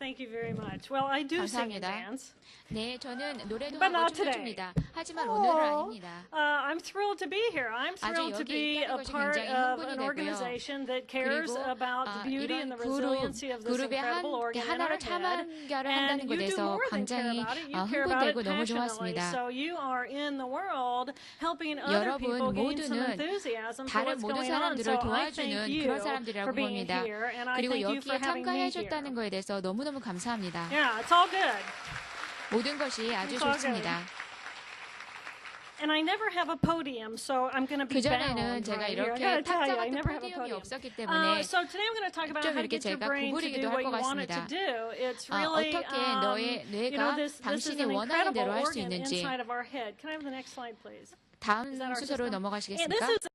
Thank you very much. Well, I do sing and 감사합니다. dance. 네, 저는 노래도 But 하고 not 춤도 today. 춥니다. 하지만 오늘은 아닙니다. I'm thrilled to be here. I'm thrilled to 여기 be 있다는 a 것이 part 굉장히 of 흥분이 an 되고요. organization that cares 그리고 about the beauty and the 이런 resiliency of this 그룹의 incredible organ in our 하나로 head. 참가를 And 한다는 you do 것에서 more than care 굉장히 about it. You care about it 흥분되고 너무 passionately. 좋았습니다. So you are in the world helping other people 여러분 gain some 모두는 enthusiasm for 다른 what's 모든 going on. 사람들을 So I 도와주는 thank you 그런 사람들이라고 for being 봅니다. here, and I 그리고 thank you for 여기에 having me here. 참가해줬다는 거에 대해서 너무너무 감사합니다. Yeah, it's all good. 모든 것이 아주 It's all 좋습니다. And I never have a podium, so I'm going to be 그전에는 bound 제가 right here. I 이렇게 gotta tell 탁자 you, I 같은 never have a 포디움이 podium. 없었기 때문에 So today I'm going to talk about 좀 how to 이렇게 get your 제가 brain to 구부리기도 do 할 what 것 you want it to 같습니다. do. It's really, 어떻게 너의 뇌가 this is 당신이 an 원하는 incredible 대로 할 수 organ 있는지. inside of our head. Can I have the next slide, please? 다음 Is that our 순서로 system? And 넘어가시겠습니까? this is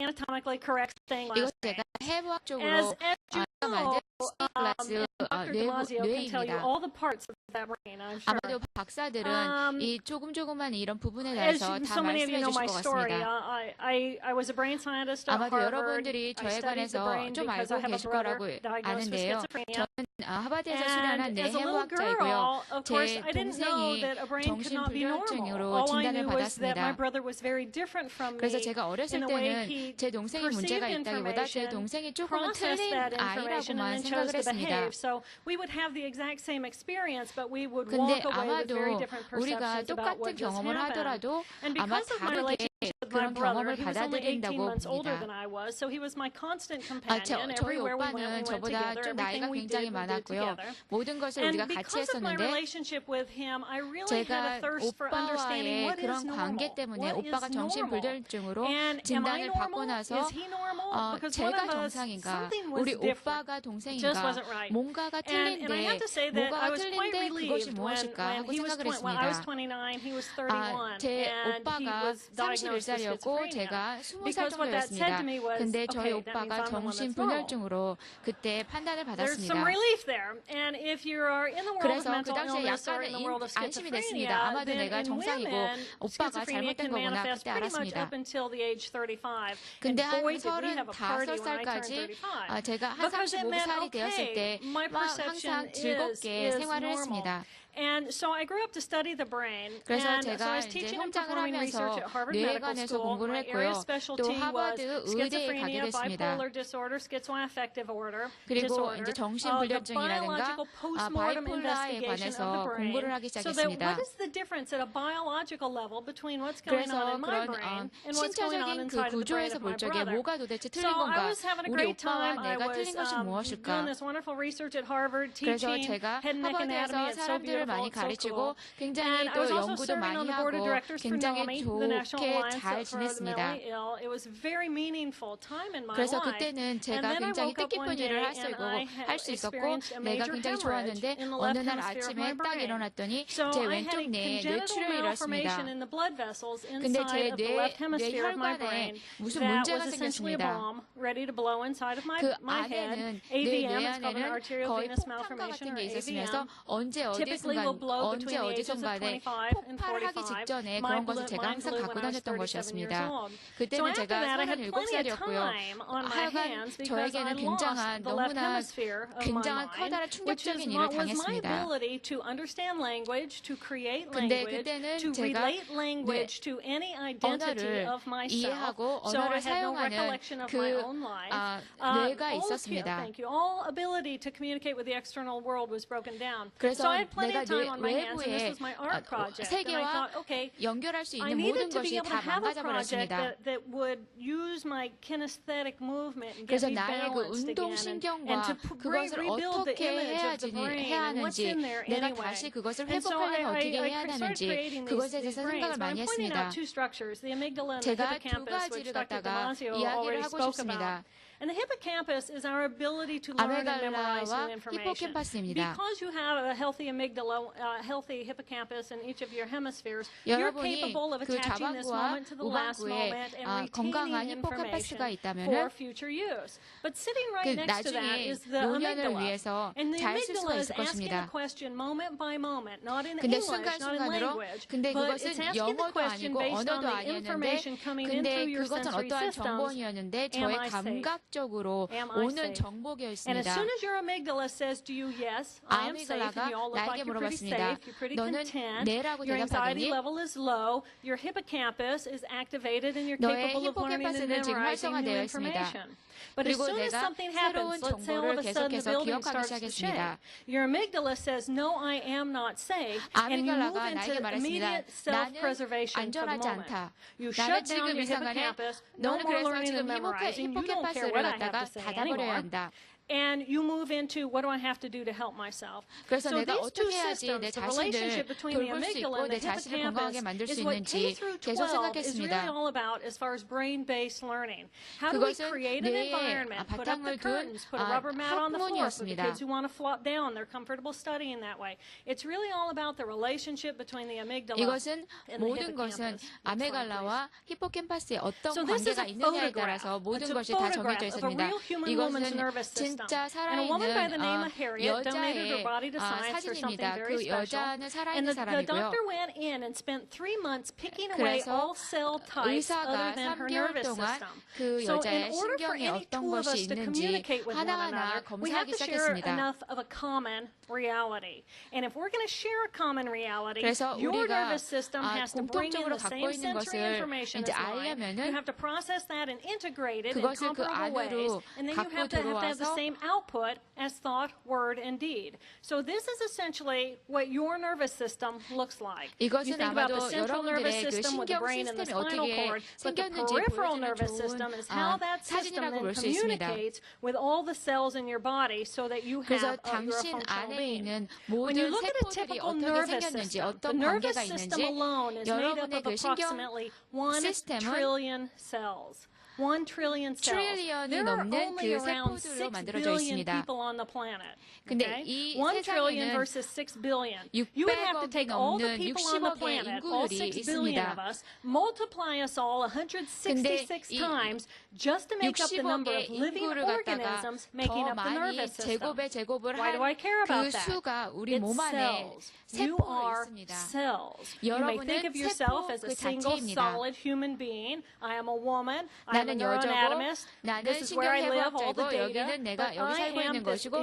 anatomically correct thing 이것 last 제가 night. 해부학적으로 As you 만든 know, 스테이플라스 Dr. Damasio can tell you 뇌입니다. all the parts of that brain, I'm sure. 아마도 박사들은 이 조금조금만 이런 부분에 As 대해서 다 so many of you 말씀해 know 주실 my 것 story, 같습니다. I was a brain scientist at 아마도 Harvard. 여러분들이 I 저에 studied the 관해서 brain 좀 because 알고 I have a 계실 brother 거라고 diagnosed with 아는데요. schizophrenia. 저는 하버드에서 수련한 And as a little 뇌해부학자이고요. girl, of course, 제 I didn't know 동생이 that a brain could not be normal. 정신불면증으로 All I 진단을 knew was that my 받았습니다. brother was very different from me 그래서 제가 어렸을 in the way 때는 he 제 동생이 perceived 문제가 있다기보다 제 information, 동생이 조금은 processed 틀린 that information, and 아이라고만 then chose 생각을 to 했습니다. behave. So we would have the exact same experience, but we would 근데 walk away with very 아마도 different 우리가 perceptions about 똑같은 what just 경험을 happened. 하더라도 And 아마 because of my 다르게 relationship with my 그런 brother, 경험을 he was only 18 받아들인다고 months older 봅니다. than I was, so he was my constant companion. 저희 Everywhere we 오빠는 went 저보다 together. 좀 나이가 Everything we 굉장히 did, we did 많았고요. together. 모든 것을 And 우리가 같이 because of my 했었는데 relationship with him, I really had a 제가 thirst for understanding 오빠와의 what is 그런 관계 normal. 때문에 What 오빠가 is normal? 정신불면증으로 And am I 진단을 받고 normal? 나서 Is he normal? Because one 제가 of us, 정상인가 something was 우리 different. 오빠가 Just 동생인가 wasn't right. 뭔가가 And I 틀린데 have to say that I 뭐가 was quite 틀린데 그것이 relieved 무엇일까 when 하고 he was 생각을 when I was 했습니다. 29, he was 31, 제 and he 오빠가 was diagnosed with 31살이었고 schizophrenia. 제가 20살 Because what that said to 정도였습니다. me was, 근데 저희 okay, that means 오빠가 I'm the one that's normal. 정신불면증으로 그때 판단을 There's some 받았습니다. relief there. And if you are in the world of 그래서 그 mental 당시에 illness or in the world of 약간의 안심이 됐습니다. schizophrenia, 아마도 then 내가 in 정상이고 women, 오빠가 schizophrenia 잘못된 can 거구나 manifest 그때 pretty much 알았습니다. up until the age 35. 근데 And 한 boy, did we have a party when I turned 35살까지 35. 제가 한 Because it meant, 35살이 되었을 okay, 때 my perception 항상 즐겁게 is 생활을 normal. 했습니다. And so I grew up to study the brain. 그래서 And so I 제가 was 이제 teaching and 현장을 performing research 하면서 at Harvard Medical 뇌관에서 School. 공부를 My area 했고요. of 또 specialty was 하버드 의대에 가게 schizophrenia, 됐습니다. bipolar disorder, schizoaffective 그리고 disorder, 이제 the 정신불면증이라든가 biological postmortem 바이폴라에 investigation of the 관해서 brain. 공부를 하기 So that 시작했습니다. what is the difference at a biological level between what's going on 그래서 in my 그런 brain and what's going on 신체적인 그 inside of the brain 구조에서 of my 볼 적에 brother? 뭐가 도대체 틀린 So I 건가? was having a 우리 great 오빠와 time. I 내가 was 틀린 것이 doing 무엇일까? this wonderful research at Harvard, 그래서 teaching 제가 head and neck anatomy. 하버드에서 It's so 사람들을 beautiful. 많이 It's so 가르치고 cool. 굉장히 And I 또 was also 연구도 serving on 많이 the board of 하고 directors for 굉장히 NAMI, the National 좋게 Alliance 잘 for the 지냈습니다. Mentally Ill. It was a very meaningful time in my 그래서 life. 그때는 And 제가 then I 굉장히 woke up one 뜻깊은 day 일을 and I 할 수 있었고 experienced a 내가 major 굉장히 hemorrhage 좋았는데 in the 어느 left 날 hemisphere of 아침에 my 딱 brain. 일어났더니 So 제 I had 왼쪽 a 뇌에 congenital 뇌출혈을 malformation 잃었습니다. in the blood vessels 근데 제 inside of the left hemisphere of my 뇌혈관에 brain 무슨 that 문제가 was essentially a 생겼습니다. bomb ready to blow inside of my 그 head. 안에는 내 AVM, 뇌 it's called an 안에는 거의 arteriovenous 폭탄과 malformation 같은 or 게 있었으면서 AVM. Typically will blow between the ages of 25 and 폭발하기 45. 직전에 Mine 그런 것을 제가 blew 항상 갖고 when I was 다녔던 37 years 것이었습니다. old. So 그때는 after 제가 that, I had plenty of 37살이었고요. time on my 하여간 hands because I 저에게는 lost 굉장한 the left 너무나 hemisphere of my 굉장한 mind, 커다란 which is 충격적인 일을 what was my 당했습니다. ability to understand language, to create 근데 language, 그때는 to 제가 relate language to any identity 언어를 of myself. 이해하고 So I 언어를 had no 사용하는 recollection of my 그 own life. 뇌가 All 있었습니다. thank you. All ability to communicate with the external world was broken down. 그래서 So I had plenty 내가 of time on my hands, and this 외부에 was my art project. And I 세계와 thought, okay, 연결할 수 I 있는 needed 모든 to be 것이 able to 다 have a 망가져 project 버렸습니다. that would use my kinesthetic movement and get 그래서 me 나의 그 balanced 운동 again 신경과 and to 그것을 rebuild the 어떻게 image of the brain 해야 and what's 하는지 in there 내가 anyway. 다시 그것을 And so 회복하려면 어떻게 I 해야 started 하는지 creating 그것에 these 대해서 brains. 생각을 But I'm 많이 pointing 했습니다. out two structures, the amygdala and the 제가 두 hippocampus, which 가지를 Dr. 갖다가 Damasio 이야기를 already 하고 spoke 싶습니다. about. And the hippocampus is our ability to learn and memorize new 아메갈라와 information. 히포캠파스입니다. Because you have a healthy amygdala, healthy hippocampus in each of your hemispheres, you're 여러분이 capable of 그 attaching this 자반구와 moment to the last 우반구에 moment and 건강한 retaining 히포캠파스가 information 있다면은 for future use. But sitting 그 right next to that 나중에 is the 노년을 amygdala. 위해서 And the 잘 쓸 amygdala 수가 is 있을 asking the 것입니다. question moment by moment, not in 근데 English, not in 순간순간으로 language, 근데 but it's 그것은 asking the 영어도 question 아니고 based on 언어도 the 아니었는데 information coming in 근데 through your 그것은 sensory 어떠한 systems. 정보원이었는데 Am 저의 I safe? 감각 자극적으로 Am I 오는 safe? And as 정보기였습니다. soon as your amygdala says to you, yes, I am safe, and 아미글라가 you all look like 나에게 you're pretty 물어봤습니다. safe, you're pretty 너는 content, 네라고 your anxiety 대답하겠니? level is low, your hippocampus is activated, and you're 너의 capable of learning and 히포캠파스는 지금 memorizing new 활성화되어 있습니다. information. But as 그리고 soon as 내가 something 새로운 happens, let's say all of 정보를 a sudden the 계속해서 building 기억하기 starts to shake, 시작했습니다. your amygdala says, no, I am not safe, and you move 아미글라가 나에게 into 말했습니다. immediate 나는 self-preservation for the 안전하지 moment. 않다. You 나는 shut down 지금 your 이 순간에 hippocampus, no 너는 more 그래서 learning 지금 and memorizing, you don't care 히포캠파스를 what I have 갖다가 to say 닫아버려야 anymore. 한다. And you move into what do I have to do to help myself. 그래서 So 내가 these two 어떻게 해야지 systems, 내 the relationship 자신을 between the 돌볼 수 amygdala 있고 and 내 the 자신을 건강하게 hippocampus 만들 수 is what K 있는지 through 계속 12 is really 생각했습니다. all about as far as brain-based learning. How do we 그것은 create an 뇌에 environment, put up the 바탕을 둔 curtains, put a rubber mat on the floor for the 학문이었습니다. kids who want to flop down, they're comfortable studying that way. It's really all about the relationship between the amygdala 이것은 and the 모든 것은 hippocampus. 아메갈라와 히포캠파스에 어떤 So this is 관계가 a 있느냐에 photograph. 따라서 모든 It's a 것이 다 photograph 정해져 of a 있습니다. real human woman's 이것은 nervous system. 진짜 And a woman by the name 살아있는 of Harriet donated her 여자의 body to science for something 사진입니다. very 그 special. 여자는 And 살아있는 the 사람이고요. doctor went in and spent 3 months picking away 그래서 all cell types other 의사가 than her 3개월 nervous 동안 system. 그 So 여자의 in order for 신경에 any 어떤 two of 것이 us to 있는지 communicate with one 하나하나 another, we have 검사하기 to share 시작했습니다. enough of a common reality. And if we're going to share a common reality, 그래서 your 우리가 nervous system has to bring in 공통적으로 the 갖고 same 있는 sensory 것을 information 이제 as mine. 알려면은 You have to process that and integrate it in 그것을 그 comparable ways. 안으로 And then you 갖고 have to have the 들어와서 same output as thought, word, and deed. So this is essentially what your nervous system looks like. You 이것은 think about the 아마도 central nervous 여러분들의 그 system with the 신경 brain and the 시스템이 spinal 어떻게 cord, but the 생겼는지 peripheral 보여주는 nervous 좋은 system is how that system 사진이라고 then 볼 수 있습니다. communicates with all the cells in your body so that you 그래서 have you're a 당신 functional 안에 being. 있는 When you 모든 look at a 세포들이 typical 어떻게 nervous 생겼는지 system, the 어떤 nervous 관계가 system 있는지 alone is made up 여러분의 of 그 신경 approximately 1 시스템은 trillion cells. 1 trillion cells. 트릴리언이 There are 넘는 only 그 around 세포들로 6 만들어져 billion 있습니다. people on the planet. 근데 Okay? 이 1 trillion 세상에는 versus 6 billion. You would have to 600억이 take all the 넘는 people on the 60억의 planet, all 인구들이 6 billion 있습니다. of us, multiply us all 166 이 times just to make up the number of 60억의 living 인구를 갖다가 organisms making 더 up the 많이 nervous system. 제곱을 Why do I care 한 about 그 that? 수가 우리 It's 몸 안에 cells. You 세포로 are 있습니다. cells. You may 여러분은 think of yourself 세포 as a 그 single 자체입니다. solid human being. I am a woman. I am a 나는 여자고 neuroanatomist. 나는 This is where I live, all the 신경해부학자이고 data. 여기는 내가 But 여기 I 살고 am 있는 것이고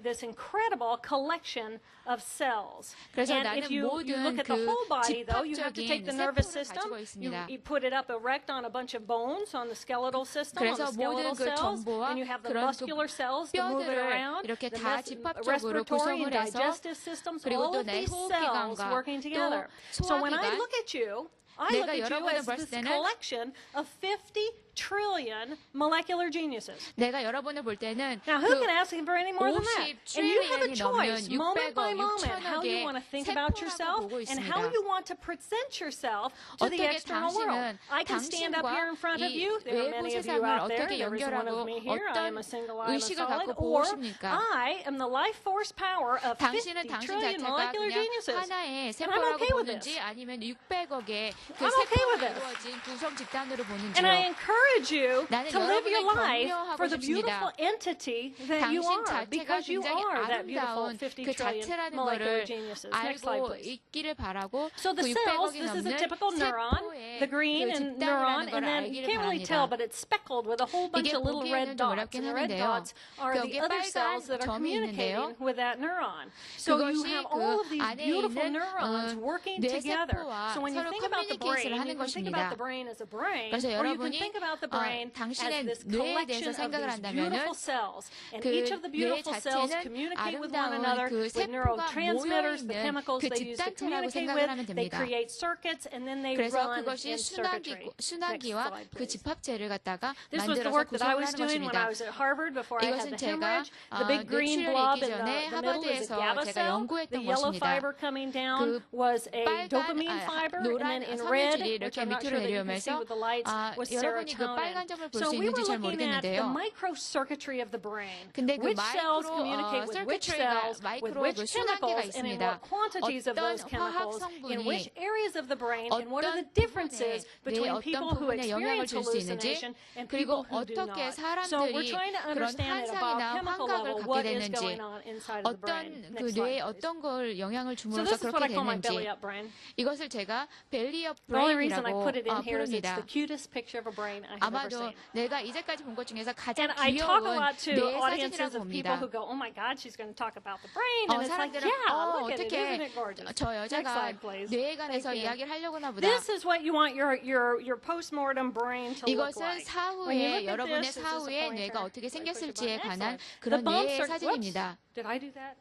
this incredible collection of cells. 그래서 And 나는 if you look 모든 at the 그 whole body, though, you have to take 집합적인 the nervous 세포를 system, 가지고 있습니다. you put it up erect on a bunch of bones on the skeletal system, on 그래서 the skeletal 모든 그 cells, 정보와 and you have the 그런 그 muscular cells to move it 뼈들을 around, 이렇게 the 다 집합적으로 respiratory 구성을 and 해서 digestive systems, 그리고 all 또 of 내 these cells 호흡기관과 working 또 together. So when I 소화기관 look at you, I look 내가 at you 여러분을 as 봤을 this 때는 collection of 50 trillion molecular geniuses. 내가 여러분을 볼 때는 Now, who 그 can ask for any more than that? 50 And you have a 트릴리언이 choice, 넘는 moment by 600억, moment, how you 6천억의 want to think about yourself 세포라고 보고 and how 있습니다. you want to present yourself to the 어떻게 external world. 당신은 I can stand up here in front of 당신과 you. 이 There are 외부 many of you 세상을 out there. 어떻게 There is one 연결하고 of me here. I am a 어떤 single, I am a 의식을 solid. 갖고 Or 보십니까? I am the life force power of 50 당신은 당신 trillion 자체가 molecular 그냥 geniuses. 하나의 And I'm 세포라고 okay with 보는지 this. 아니면 600억의 그 I'm okay 세포로 with this. 이루어진 구성 집단으로 And I 보는지요. encourage you 나는 to live your 여러분을 life 격려하고 for the beautiful 싶습니다. entity that you 당신 are, 자체가 because you 굉장히 are that beautiful 아름다운 50 그 trillion 자체라는 molecular 거를 geniuses. Next slide, 알고 please. 있기를 바라고 So the 그 cells, 600억이 this is a 넘는 typical neuron, 세포의 the green 그 and neuron, 집단이라는 and 걸 then you 알기를 can't really tell, 바랍니다. but it's speckled with a whole bunch 이게 of little red 보기에는 좀 dots, 어렵긴 and the red 하는데요. dots are the 여기에 other 빨간 cells that are 점이 communicating 있는데요. with that neuron. So you 그것이 have 그 all of these 안에 beautiful 있는 neurons working together. 뇌세포와 So when you 서로 think about the brain, 커뮤니케이션을 하는 you can think about 것입니다. the brain as a brain, 그래서 or you can 여러분이 think about the brain as 당신의 this 뇌에 대해서 collection of 생각을 these 한다면은 beautiful cells. And 그 each of the 뇌 beautiful cells 자체는 communicate with one 아름다운 another 그 with 세포가 neurotransmitters, the 모여있는 chemicals 그 they use to 집단체라고 communicate 생각을 with. 하면 They 됩니다. create circuits and then they 그래서 run 그것이 in circuitry. Next 순환기와 slide, 그 please. 집합체를 갖다가 This was the 만들어서 work that I 구성을 was 하는 doing when I 것입니다. was at Harvard before I had 이것은 the 제가 hemorrhage. The big green 뇌출혈이 blob 있기 in 전에 the middle is a 하버드에서 GABA 제가 cell. 연구했던 The yellow 것입니다. fiber coming down 그 was a 빨간 dopamine fiber, and then 노란 in red, 섬유질이 which 이렇게 I'm not 밑으로 sure that you can see 내려오면서 with the lights, was 여러분이 그 serotonin. 빨간 점을 볼 So 수 we were 있는지 잘 looking at the 모르겠는데요. microcircuitry of the brain. 근데 그 Which cells 마이크로 communicate with which cells, with 마이크로의 which 그 순환기가 chemicals, and in 있습니다. what quantities of those 어떤 화학 chemicals, in which 성분이 areas of the brain, and what are the 어떤 differences 부분에 between 어떤 people who 부분에 영향을 experience 줄 수 있는지 hallucination and 그리고 people who do 어떻게 not. So we're 사람들이 trying to 그런 understand at a 환상이나 biochemical 환각을 level 갖게 what is 되는지 going on inside of the brain. 어떤 그 Next 뇌에 slide, please. 어떤 걸 영향을 So 줌으로써 this is what I 그렇게 call my belly 되는지 up brain. 이것을 제가 벨리업 The only reason I 브레인이라고 put it in here is it's 부릅니다. the cutest picture of a brain I have ever 아마도 seen. 내가 이제까지 본 것 중에서 가장 And I talk a 귀여운 lot to 뇌 audiences 사진이라고 of people 봅니다. who go, oh my God, she's going to talk about the brain. And it's like, 사람들은 yeah, look at it, 어떻게 isn't it gorgeous? 저 Next 여자가 slide, please. 뇌에 관해서 Thank you. 이야기를 하려고나 보다. This is what you want your postmortem brain to look 이것은 like. When you 사후에 look at 여러분의 this, is this a 사후에 pointer? 뇌가 어떻게 Should I push the 생겼을지에 button? 관한 Excellent. 그런 The bumps 뇌의 are, 사진입니다. whoops, did I do that?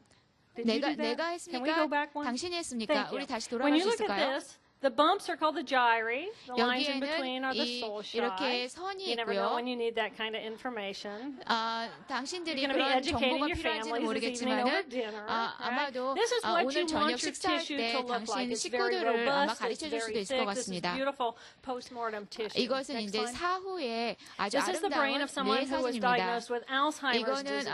Did you do that? 내가 Can we go 했습니까? back one? 당신이 했습니까? Thank 우리 you. 다시 When 돌아갈 you 수 look at 있을까요? this, the bumps are called the gyri. The lines in between 여기에는 are the sulci. 이렇게 선이 You never know 있고요. when you need that kind of information. 당신들이 You're going to be 그런 educating 정보가 your 필요한지는 families this evening over 모르겠지만은 dinner. Right? 아마도 This is what 오늘 you 저녁 want your 식사할 tissue 때 to look like. 당신 It's very 식구들을 아마 robust. 가르쳐 It's 줄 수도 very 있을 것 thick. This is 같습니다. beautiful postmortem tissue. 이것은 Next 이제 slide. 사후에 아주 This is the brain 아름다운 of someone 뇌 who was 사진입니다. diagnosed with Alzheimer's 이거는 disease.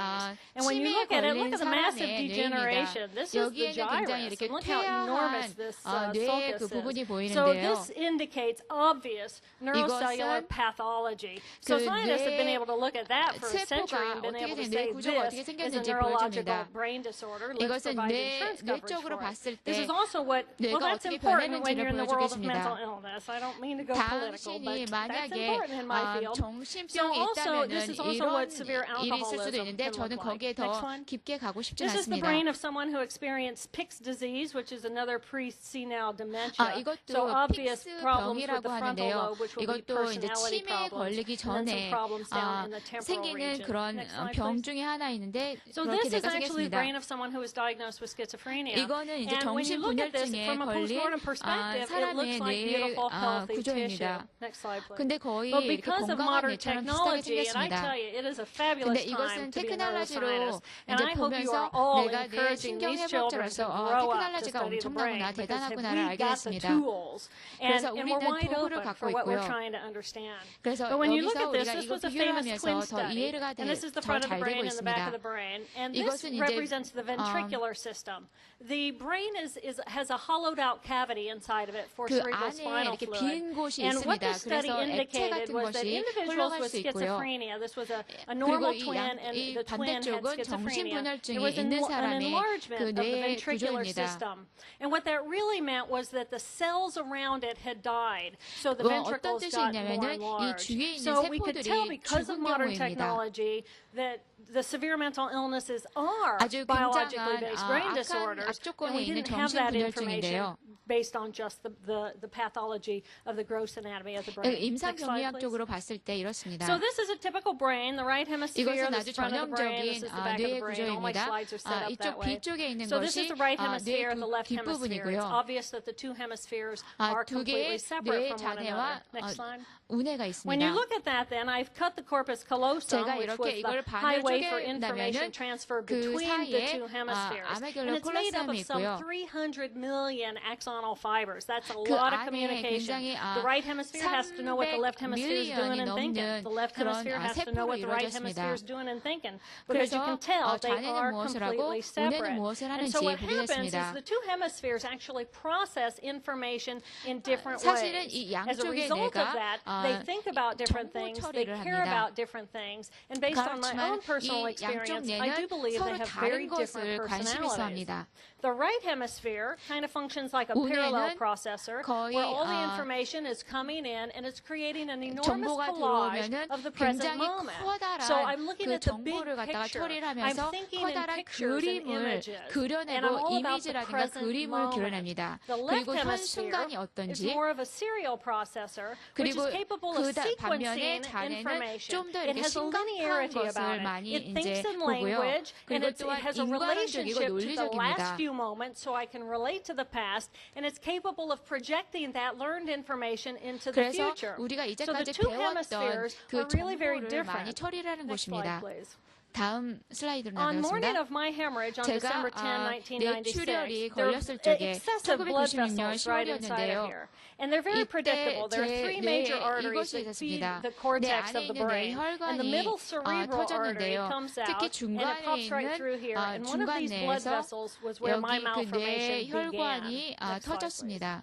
And when you 치매에 look at it, look 걸린 at the massive 사람의 degeneration. 뇌입니다. This is the 여기에는 굉장히 gyrus. 이렇게 And look how enormous 퇴화한 this 뇌의 sulcus 그 부분이 is. So 보이는데요. this indicates obvious neurocellular 이것은 pathology. So 그 scientists have been 뇌 able to look at that for a century 세포가 and been able to 어떻게 된 say 뇌 구조가 어떻게 this is a 생겼는지 neurological 보여줍니다. brain disorder. Let's 이것은 provide insurance coverage 뇌적으로 for it. 봤을 This 때 is also what, well, 뇌가 that's 어떻게 important when you're in the 변했는지를 world of 보여주겠습니다. mental illness. I don't mean to go political, 당신이 but that's 만약에 important in my field. So 정신병이 also, 있다면은 this is also 이런 what severe 일이 있을 수도 alcoholism 있는데 can 저는 look 거기에 like. Next 더 one. 깊게 가고 싶진 This is the 않습니다. brain of someone who experienced Pick's disease, which is another pre-senile dementia. 이것도 So obvious problems with 픽스 the 병이라고 frontal 하는데요. lobe, which will be 이것도 이제 personality 치매에 problems, 걸리기 and then some 전에 problems down in the temporal 생기는 region. 그런 Next slide, 병 please. 중에 하나 있는데 So 그렇게 this is 내가 actually the 생겼습니다. brain of someone who was diagnosed with schizophrenia. 이거는 이제 And when you look at this 정신분열증에 from a 걸린 postmortem perspective, it 사람의 looks like 뇌의 beautiful, healthy tissue. 구조입니다. Next slide, please. 근데 거의 But 이렇게 because of 건강한 modern 뇌처럼 비슷하게 technology, and I 생겼습니다. tell you, it is a fabulous 근데 time 이것은 to be a 테크놀로지로 neuroscientist. And 이제 I hope you are 보면서 all 내가 내 encouraging these children to 신경회복자로서 grow up to 테크놀로지가 study the brain 엄청나구나, because 대단하구나를 we've 알게 got the 됐습니다. tools. And 그래서 we're 우리는 wide 도구를 open 갖고 for what we're 있고요. trying to understand. 그래서 But when you look 여기서 at this, 우리가 this 이거 was a famous 비교하면서 twin 더 study. 이해가 And this is the 더 front of the 잘 brain 되고 and the back of 있습니다. the brain. And this 이것은 이제 represents the ventricular system. The brain has a hollowed out cavity inside of it for 그 cerebral 안에 spinal 이렇게 fluid. 빈 곳이 And what 있습니다. this study 그래서 액체 indicated 같은 was that 것이 individuals 흘러갈 with 수 있고요. schizophrenia, this was a 그리고 normal 이 twin and 이 the twin had 반대쪽은 schizophrenia. There 정신분열증이 was 있는 an 사람의 enlargement 그 of the 뇌의 ventricular 구조입니다. system. And what that really meant was that the cells around it had died. So the 어떤 ventricles 뜻이 got more 있냐면은 이 enlarged. 주위에 있는 So we could tell 세포들이 because of 죽은 modern 경우입니다. technology that the severe mental illnesses are 아주 biologically 굉장한 based brain 악한 disorders, and 악조건에 we 있는 didn't have that information 정신분열증인데요. based on just the pathology of the gross anatomy of the brain. Next slide, please. 임상병리학적으로 봤을 때 이렇습니다. So this is a typical brain, the right hemisphere, 이것은 this 아주 front of the brain, this is 전형적인 the back of 뇌의 the brain. All my 구조입니다. slides are set up that 이쪽 way. 뒤쪽에 있는 So this is 것이 the right 뇌 hemisphere, the left hemisphere. It's 뒷부분이고요. obvious that the two hemispheres are 두 completely 개의 separate 뇌 from one another. 자네와 Next slide. 운해가 When you 있습니다. look at that, then I've cut the corpus callosum, 제가 which 이렇게 was 이걸 the 반을 highway for information 쪼갠다면은 transfer 그 between the 사이에 two hemispheres. And 아메겔로 it's made up of 콜로세움이 some 있고요. 300 million axonal fibers. That's a 그 lot of 안에 communication. 굉장히 The right hemisphere has to know what the left hemisphere is doing and thinking. million이 The left 넘는 hemisphere has to know 세포로 what the right 이루어졌습니다. hemisphere is doing and thinking. Because you can 그래서 tell they 자네는 are 무엇을 하고 completely 운해는 separate. 무엇을 And so 하는지 what happens is 분리했습니다. the two hemispheres actually process information in different 사실은 ways. 이 As a 양쪽의 result of 뇌가 that, they think about different 정보 things, they 처리를 care 합니다. about different things, and based on my own 그렇지만 personal 이 양쪽 experience, I do 뇌는 believe they 서로 have 다른 very different 것을 관심 있어 personalities. 합니다. The right hemisphere kind of functions like a 운해는 parallel processor, 거의, where all the information is coming in and it's creating an enormous 정보가 collage 들어오면은 of the present 굉장히 moment. 커다란 So I'm looking 그 at the big 정보를 갖다가 picture. 처리를 I'm 하면서 thinking in 커다란 pictures and 그림을 images, and I'm 그려내고 all about the 이미지라든가 present 그림을 moment. 그려냅니다. The left 그리고 현 hemisphere 순간이 is 어떤지 more of a serial processor, which 그리고 is capable of 그 sequencing 반면에 자네는 information. 좀 더 It 이렇게 has a 심각한 linearity about 것을 it. 많이 It thinks 이제 in 보고요. language, and 그리고 it 또한 has a 인과론적이고 relationship to the last 논리적입니다. few moments, so I can relate to the past, and it's capable of projecting that learned information into the 그래서 future. 우리가 So the 이제까지 two 배웠던 hemispheres 그 are really very 정보를 많이 different. 처리를 하는 Next 곳입니다. slide, please. 다음 슬라이드로 On morning 나가겠습니다. of my hemorrhage on 제가 December 10, 뇌출혈이 1996, there are 걸렸을 적에 excessive blood 1996년 vessels right inside of 10월이었는데요. here. And they're very predictable. There are 제 three major 뇌에 arteries 이것이 that feed 있었습니다. the 내 cortex 안에 of the 있는 brain. And the 뇌혈관이 middle cerebral artery 터졌는데요. comes out, 특히 and it 중간에 pops right 있는 through here. And one of 중간 these blood 뇌에서 vessels was where my 여기 그 malformation began. 뇌혈관이 Next slide, please. 터졌습니다.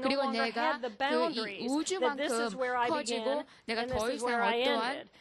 no 그리고 longer 내가 had the 그 이 boundaries that this 우주만큼 is where I 커지고 began 내가 and 더 this is 이상 where I 어떠한 ended.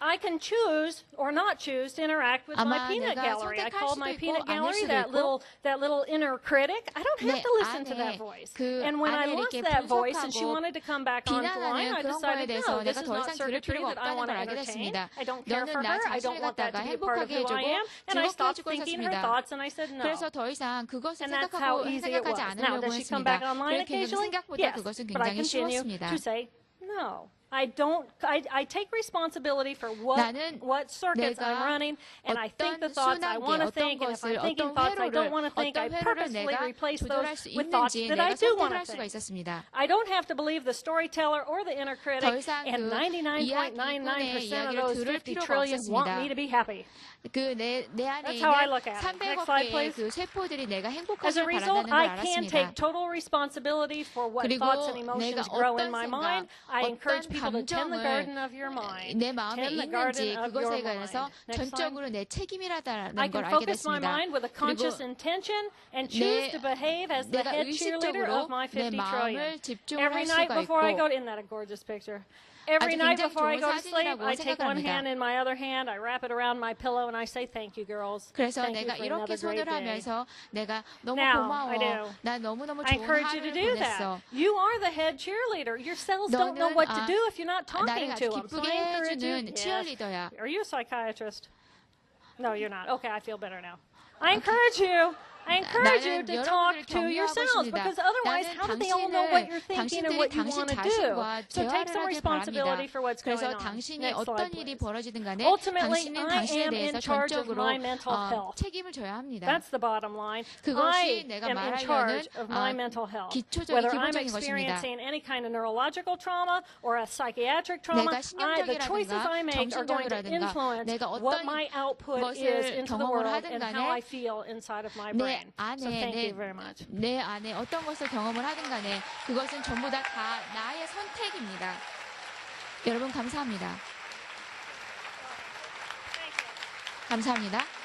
I can choose or not choose to interact with my 아마 peanut 내가 gallery. I 선택할 called 수도 my 있고 peanut 아닐 gallery 수도 that little inner critic. I don't have 내 to listen to that 안에 voice. 그 And when I 안에 lost 이렇게 that voice and she 분석하고 wanted to come back online, 비난하는 I 그런 거에 decided 대해서 no, this 내가 is 더 not 이상 들을 circuitry 필요가 that I 없다는 want 걸 to 알게 entertain. 됐습니다. I don't care for 너는 나 her. I don't 자신을 want that to 갖다가 be a part of 행복하게 who I 해주고 am. And I 즐겁게 stopped 해주고 thinking her 있었습니다. thoughts and I said no. 그래서 더 이상 그것을 And that's how 생각하고 easy it was. 생각하지 Now, 않으려고 does she come 했습니다. back online 그렇게 occasionally? 생각보다 Yes, 그것은 but I 굉장히 continue 쉬웠습니다. to say no. I don't. I take responsibility for what circuits I'm running, and I think the thoughts I want to think, and if I'm thinking thoughts I don't want to think, I purposefully replace those with thoughts that I do want to think. I don't have to believe the storyteller or the inner critic, and 99.99% of those 50 trillion want me to be happy. 내 안에 That's how I 있는 look at it. 300억 slide, 개의 please. 그 세포들이 내가 As a 행복하길 result, 바란다는 걸 I can 알았습니다. take total responsibility for what thoughts and 그리고 내가 emotions grow in 어떤 my 생각, mind. I encourage 어떤 people to tend the 감정을 garden of your mind. 내 마음에 Tend the 있는지 garden of your 그것에 mind. 관해서 Next slide. 전적으로 내 I 책임이라는 can 걸 알게 focus my 됐습니다. mind with a conscious 그리고 intention and choose to behave as the 내가 head cheerleader of 의식적으로 my 내 50 trillion. 마음을 집중을 Every 할 night 수가 before I 있고 go, isn't that a gorgeous picture? Every 아주 night 굉장히 before I 좋은 go to sleep, 사진이라고 I take one 생각합니다. hand in my other hand, I wrap it around my pillow, and I say, "Thank you, girls. 그래서 Thank you 내가 for 이렇게 another 손을 great day." 하면서 내가 너무 Now, 고마워. I do. 나 너무너무 I 좋은 encourage you to 하루를 do 보냈어. that. You are the head cheerleader. Your cells don't know what to do if you're not talking 나를 to 아주 them. So 기쁘게 I encourage you. 해주는 치어리더야. Are you a psychiatrist? No, you're not. Okay, I feel better now. I encourage you. I encourage you to talk to yourselves because otherwise, how do they all know what you're thinking and what you want to do? So take some responsibility for what's going 그래서 on. 당신이 Next 어떤 slide, 일이 please. 벌어지든 간에 Ultimately, 당신은 I 당신에 am in 대해서 charge of 전적으로 my mental health. 책임을 져야 합니다. That's the bottom line. I 그것이 내가 am in 말하려는 charge of my mental health. 기초적인 Whether I'm 기본적인 것입니다. experiencing any kind of neurological trauma or a psychiatric trauma, 내가 the choices I 신경적이라든가 make are going to 정신적이라든가 influence 내가 what 어떤 my output is 것을 into the 경험을 world 하든 and how I 간에 feel inside of my 내 brain. So 안에 thank you very much. 내 안에 어떤 것을 경험을 하든 간에 그것은 전부 다 나의 선택입니다. 여러분 감사합니다. 감사합니다.